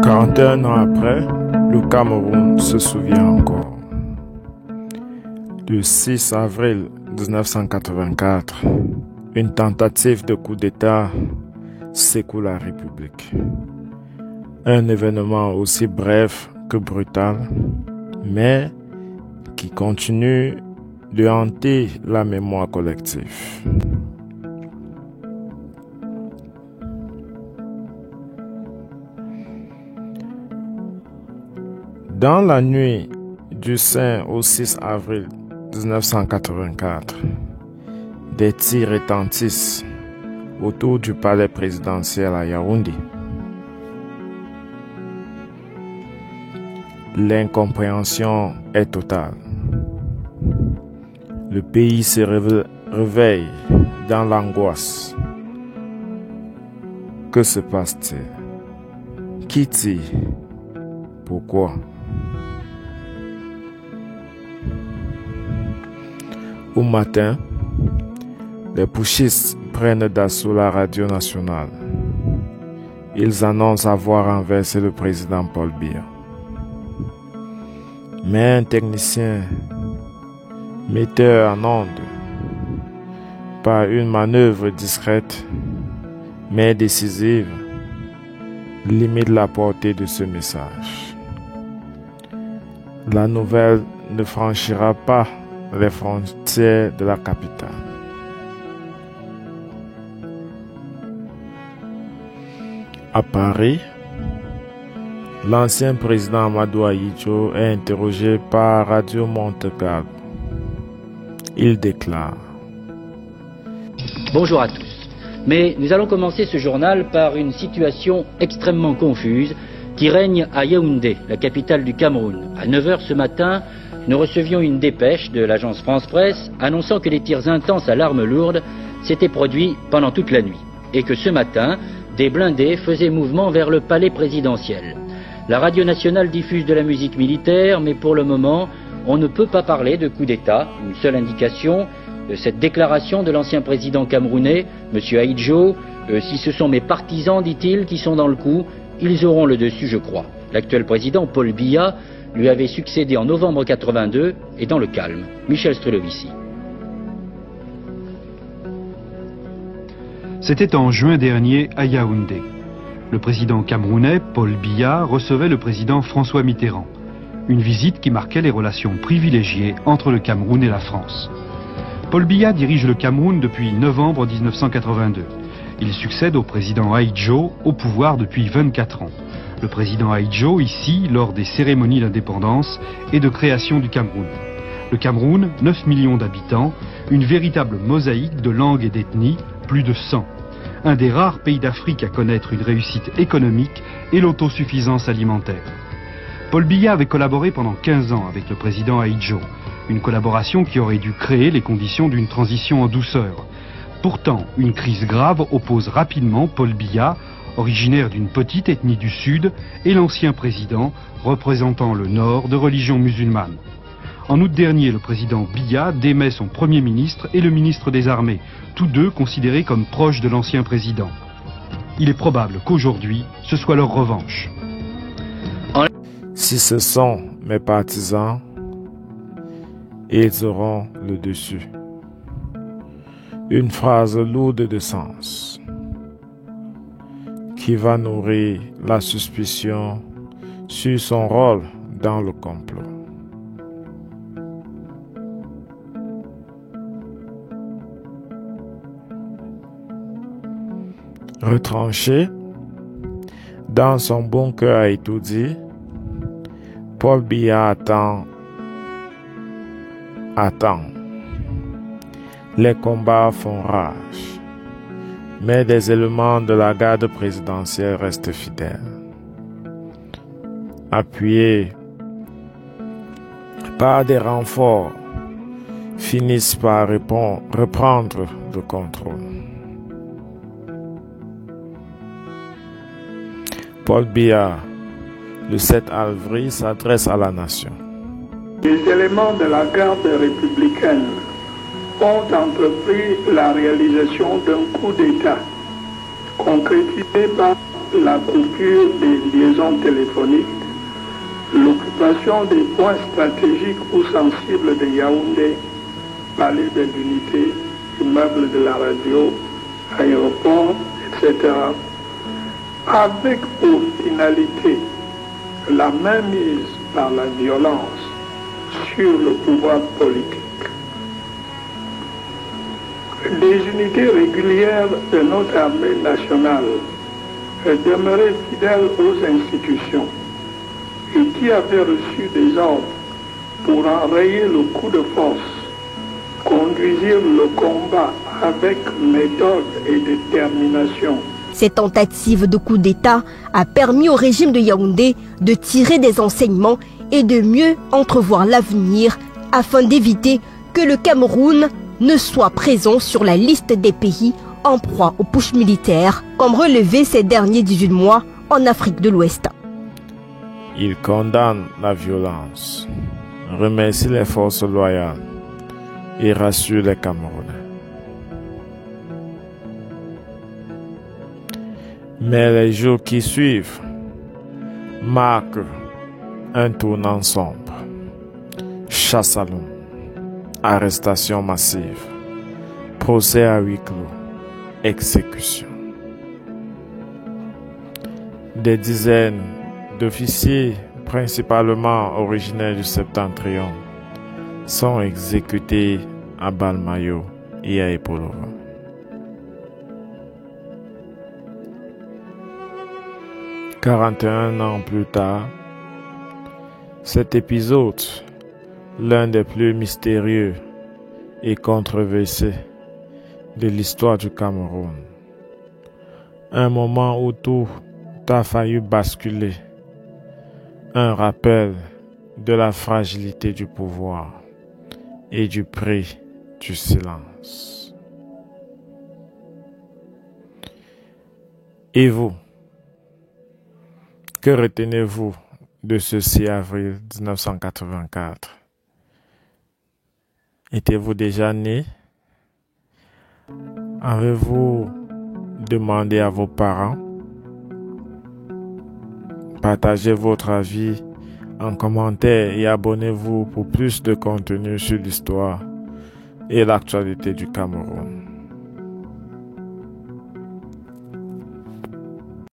41 ans après, le Cameroun se souvient encore. Le 6 avril 1984, une tentative de coup d'État secoue la République. Un événement aussi bref que brutal, mais qui continue de hanter la mémoire collective. Dans la nuit du 5 au 6 avril 1984, des tirs retentissent autour du palais présidentiel à Yaoundé. L'incompréhension est totale. Le pays se réveille dans l'angoisse. Que se passe-t-il? Qui tire? Pourquoi? Au matin, les putschistes prennent d'assaut la radio nationale. Ils annoncent avoir renversé le président Paul Biya. Mais un technicien metteur en onde, par une manœuvre discrète mais décisive, limite la portée de ce message. La nouvelle ne franchira pas les frontières de la capitale. À Paris, l'ancien président Amadou Ahidjo est interrogé par Radio Monte-Carlo. Il déclare: Bonjour à tous. Mais nous allons commencer ce journal par une situation extrêmement confuse qui règne à Yaoundé, la capitale du Cameroun. À 9 h ce matin, nous recevions une dépêche de l'agence France Presse annonçant que les tirs intenses à l'arme lourde s'étaient produits pendant toute la nuit et que ce matin, des blindés faisaient mouvement vers le palais présidentiel. La radio nationale diffuse de la musique militaire, mais pour le moment, on ne peut pas parler de coup d'État. Une seule indication de cette déclaration de l'ancien président camerounais, M. Ahidjo: si ce sont mes partisans, dit-il, qui sont dans le coup, ils auront le dessus, je crois. L'actuel président, Paul Biya, lui avait succédé en novembre 82 et dans le calme. Michel Strulovici. C'était en juin dernier à Yaoundé. Le président camerounais, Paul Biya, recevait le président François Mitterrand. Une visite qui marquait les relations privilégiées entre le Cameroun et la France. Paul Biya dirige le Cameroun depuis novembre 1982. Il succède au président Ahidjo au pouvoir depuis 24 ans. Le président Ahidjo, ici, lors des cérémonies d'indépendance et de création du Cameroun. Le Cameroun, 9 millions d'habitants, une véritable mosaïque de langues et d'ethnies, plus de 100. Un des rares pays d'Afrique à connaître une réussite économique et l'autosuffisance alimentaire. Paul Biya avait collaboré pendant 15 ans avec le président Ahidjo, une collaboration qui aurait dû créer les conditions d'une transition en douceur. Pourtant, une crise grave oppose rapidement Paul Biya, originaire d'une petite ethnie du Sud, et l'ancien président, représentant le Nord de religion musulmane. En août dernier, le président Biya démet son Premier ministre et le ministre des Armées, tous deux considérés comme proches de l'ancien président. Il est probable qu'aujourd'hui, ce soit leur revanche. Si ce sont mes partisans, ils auront le dessus. Une phrase lourde de sens qui va nourrir la suspicion sur son rôle dans le complot. Retranché dans son bunker à Itoudi, Paul Biya attend. Les combats font rage, mais des éléments de la garde présidentielle restent fidèles. Appuyés par des renforts, finissent par reprendre le contrôle. Paul Biya, le 7 avril, s'adresse à la nation. Les éléments de la garde républicaine ont entrepris la réalisation d'un coup d'État concrétisé par la coupure des liaisons téléphoniques, l'occupation des points stratégiques ou sensibles de Yaoundé, palais de l'unité, immeuble de la radio, aéroport, etc., avec pour finalité la mainmise par la violence sur le pouvoir politique. Les unités régulières de notre armée nationale demeuraient fidèles aux institutions et qui avaient reçu des ordres pour enrayer le coup de force, conduisirent le combat avec méthode et détermination. Cette tentative de coup d'État a permis au régime de Yaoundé de tirer des enseignements et de mieux entrevoir l'avenir afin d'éviter que le Cameroun ne soit présent sur la liste des pays en proie aux pushs militaires, comme relevé ces derniers 18 mois en Afrique de l'Ouest. Il condamne la violence, remercie les forces loyales et rassure les Camerounais. Mais les jours qui suivent marquent un tournant sombre. Chasse à l'homme, arrestation massive, procès à huis clos, exécution. Des dizaines d'officiers, principalement originaires du Septentrion, sont exécutés à Balmayo et à Epolova. « 41 ans plus tard, cet épisode, l'un des plus mystérieux et controversés de l'histoire du Cameroun, un moment où tout a failli basculer, un rappel de la fragilité du pouvoir et du prix du silence. Et vous, que retenez-vous de ce 6 avril 1984? Étiez-vous déjà né? Avez-vous demandé à vos parents? Partagez votre avis en commentaire et abonnez-vous pour plus de contenu sur l'histoire et l'actualité du Cameroun.